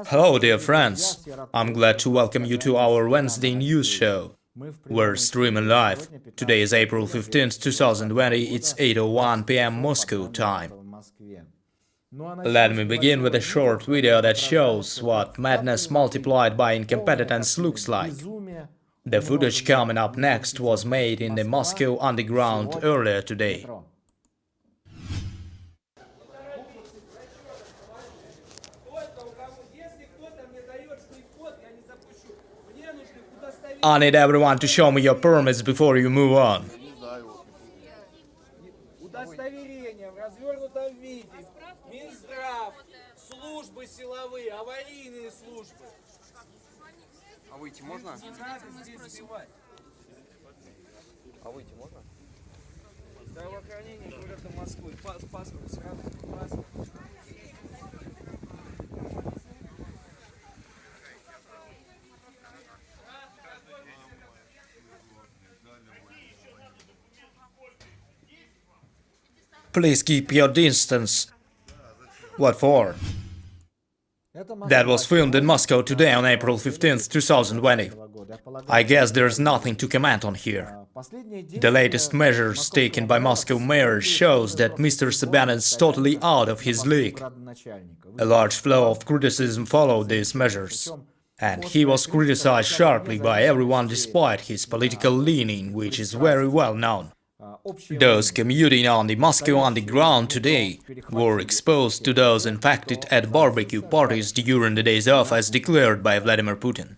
Hello, dear friends. I'm glad to welcome you to our Wednesday news show. We're streaming live. Today is April 15th, 2020. It's 8:01 p.m. Moscow time. Let me begin with a short video that shows what madness multiplied by incompetence looks like. The footage coming up next was made in the Moscow underground earlier today. I need everyone to show me your permits before you move on. Удостоверение в развернутом виде. Минздрав, службы силовые, аварийные службы. А выйти можно? Не надо здесь сбивать. А выйти можно? Здравоохранение города Москвы. Паспорт сразу. Паспорт. Please keep your distance. What for? That was filmed in Moscow today on April 15th, 2020. I guess there's nothing to comment on here. The latest measures taken by Moscow mayor shows that Mr. Sobyanin's totally out of his league. A large flow of criticism followed these measures, and he was criticized sharply by everyone despite his political leaning, which is very well known. Those commuting on the Moscow underground today were exposed to those infected at barbecue parties during the days off as declared by Vladimir Putin.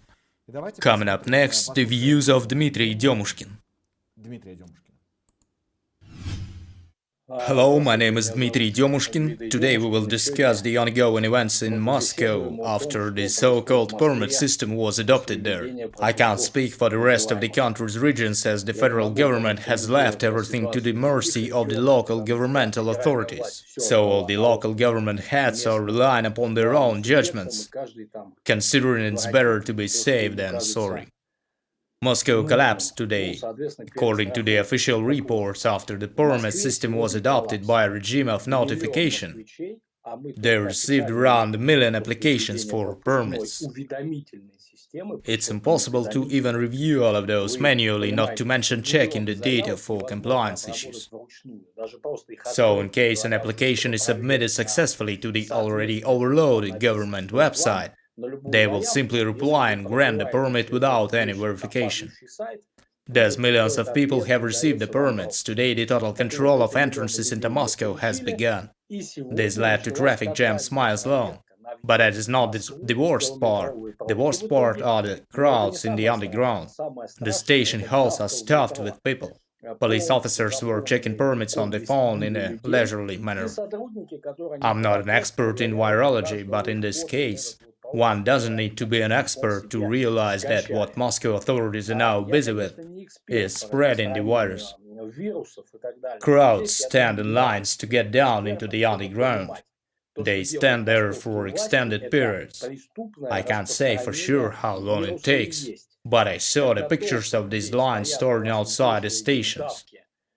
Coming up next, the views of Dmitry Demushkin. Hello, my name is Dmitry Demushkin. Today we will discuss the ongoing events in Moscow after the so-called permit system was adopted there. I can't speak for the rest of the country's regions as the federal government has left everything to the mercy of the local governmental authorities. So all the local government heads are relying upon their own judgments, considering it's better to be safe than sorry. Moscow collapsed today, according to the official reports, after the permit system was adopted by a regime of notification. They received around 1 million applications for permits. It's impossible to even review all of those manually, not to mention checking the data for compliance issues. So, in case an application is submitted successfully to the already overloaded government website, they will simply reply and grant the permit without any verification. Thus, millions of people have received the permits. Today, the total control of entrances into Moscow has begun. This led to traffic jams miles long. But that is not the worst part. The worst part are the crowds in the underground. The station halls are stuffed with people. Police officers were checking permits on the phone in a leisurely manner. I'm not an expert in virology, but in this case, one doesn't need to be an expert to realize that what Moscow authorities are now busy with is spreading the virus. Crowds stand in lines to get down into the underground. They stand there for extended periods. I can't say for sure how long it takes, but I saw the pictures of these lines starting outside the stations.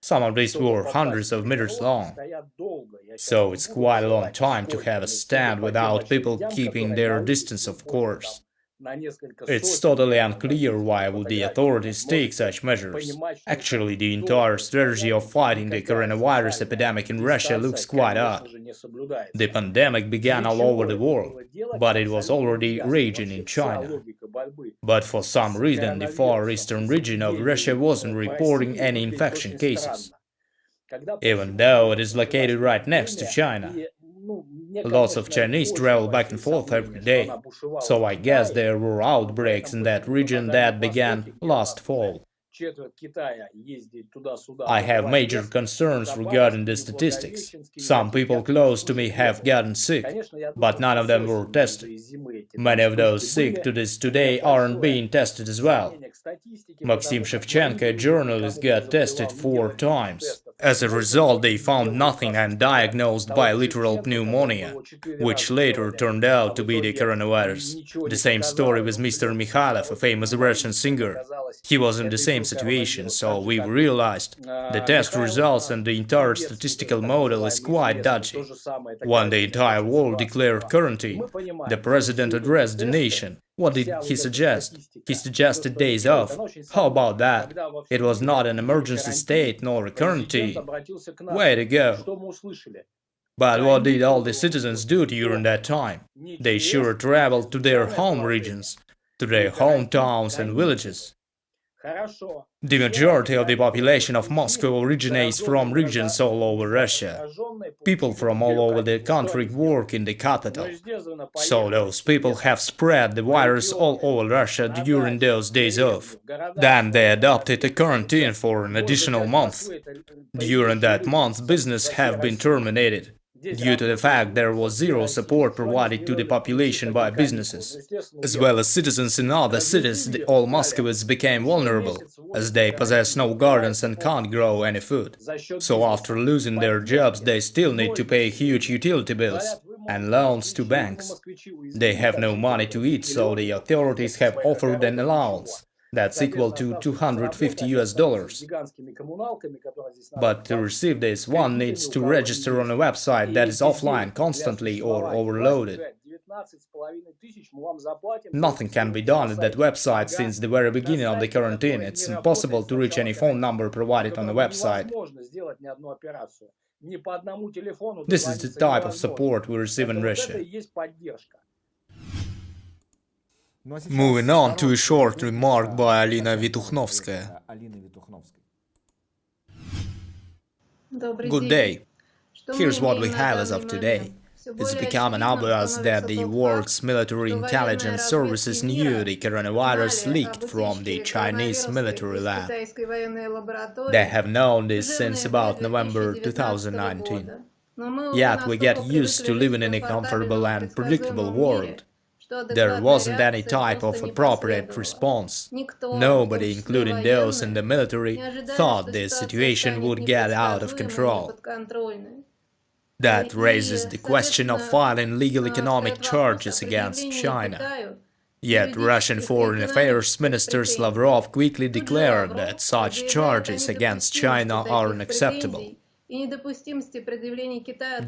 Some of these were hundreds of meters long. So it's quite a long time to have a stand without people keeping their distance, of course. It's totally unclear why would the authorities take such measures. Actually, the entire strategy of fighting the coronavirus epidemic in Russia looks quite odd. The pandemic began all over the world, but it was already raging in China. But for some reason, the far eastern region of Russia wasn't reporting any infection cases, even though it is located right next to China. Lots of Chinese travel back and forth every day, so I guess there were outbreaks in that region that began last fall. I have major concerns regarding the statistics. Some people close to me have gotten sick, but none of them were tested. Many of those sick to this today aren't being tested as well. Maxim Shevchenko, a journalist, got tested 4 times, As a result, they found nothing and diagnosed bilateral pneumonia, which later turned out to be the coronavirus. The same story with Mr. Mikhailov, a famous Russian singer. He was in the same situation, so we realized the test results and the entire statistical model is quite dodgy. When the entire world declared quarantine, the president addressed the nation. What did he suggest? He suggested days off. How about that? It was not an emergency state nor a quarantine. Way to go. But what did all the citizens do during that time? They sure traveled to their home regions, to their hometowns and villages. The majority of the population of Moscow originates from regions all over Russia. People from all over the country work in the capital. So those people have spread the virus all over Russia during those days off. Then they adopted a quarantine for an additional month. During that month, business have been terminated, due to the fact there was zero support provided to the population by businesses. As well as citizens in other cities, all Muscovites became vulnerable, as they possess no gardens and can't grow any food. So after losing their jobs, they still need to pay huge utility bills and loans to banks. They have no money to eat, so the authorities have offered an allowance. That's equal to $250. But to receive this, one needs to register on a website that is offline constantly or overloaded. Nothing can be done at that website since the very beginning of the quarantine. It's impossible to reach any phone number provided on the website. This is the type of support we receive in Russia. Moving on to a short remark by Alina Vitukhnovskaya. Good day. Here's what we have as of today. It's becoming obvious that the world's military intelligence services knew the coronavirus leaked from the Chinese military lab. They have known this since about November 2019. Yet we get used to living in a comfortable and predictable world. There wasn't any type of appropriate response. Nobody, including those in the military, thought the situation would get out of control. That raises the question of filing legal economic charges against China. Yet Russian Foreign Affairs Minister Lavrov quickly declared that such charges against China are unacceptable.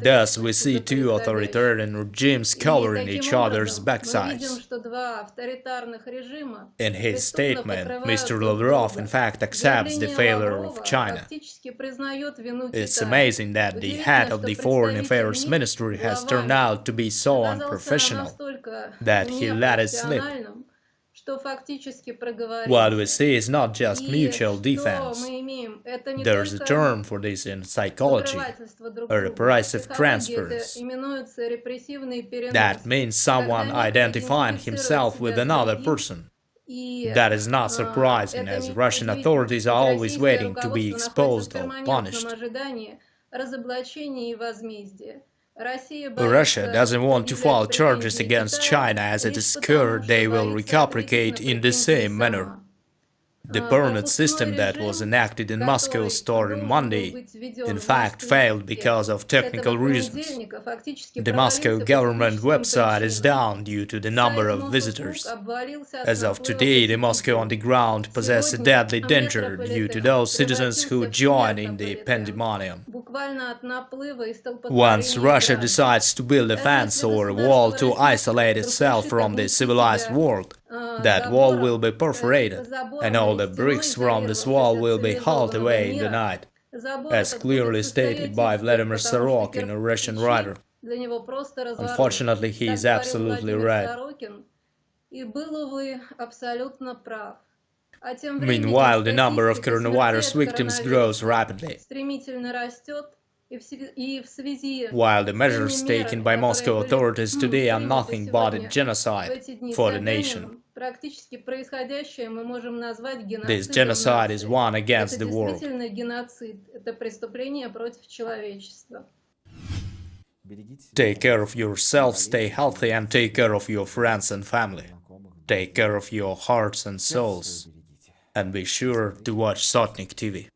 Thus, we see two authoritarian regimes covering each other's backsides. In his statement, Mr. Lavrov in fact accepts the failure of China. It's amazing that the head of the Foreign Affairs Ministry has turned out to be so unprofessional that he let it slip. What we see is not just mutual defense. There's a term for this in psychology, a repressive transference. That means someone identifying himself with another person. That is not surprising, as Russian authorities are always waiting to be exposed or punished. Russia doesn't want to file charges against China as it is scared they will reciprocate in the same manner. The permit system that was enacted in Moscow starting Monday, in fact, failed because of technical reasons. The Moscow government website is down due to the number of visitors. As of today, the Moscow underground possesses a deadly danger due to those citizens who join in the pandemonium. Once Russia decides to build a fence or a wall to isolate itself from the civilized world, that wall will be perforated, and all the bricks from this wall will be hauled away in the night, as clearly stated by Vladimir Sorokin, a Russian writer. Unfortunately, he is absolutely right. Meanwhile, the number of coronavirus victims grows rapidly. While the measures taken by Moscow authorities today are nothing but a genocide for the nation. This genocide is one against the world. Take care of yourself, stay healthy, and take care of your friends and family. Take care of your hearts and souls. And be sure to watch Sotnik-TV.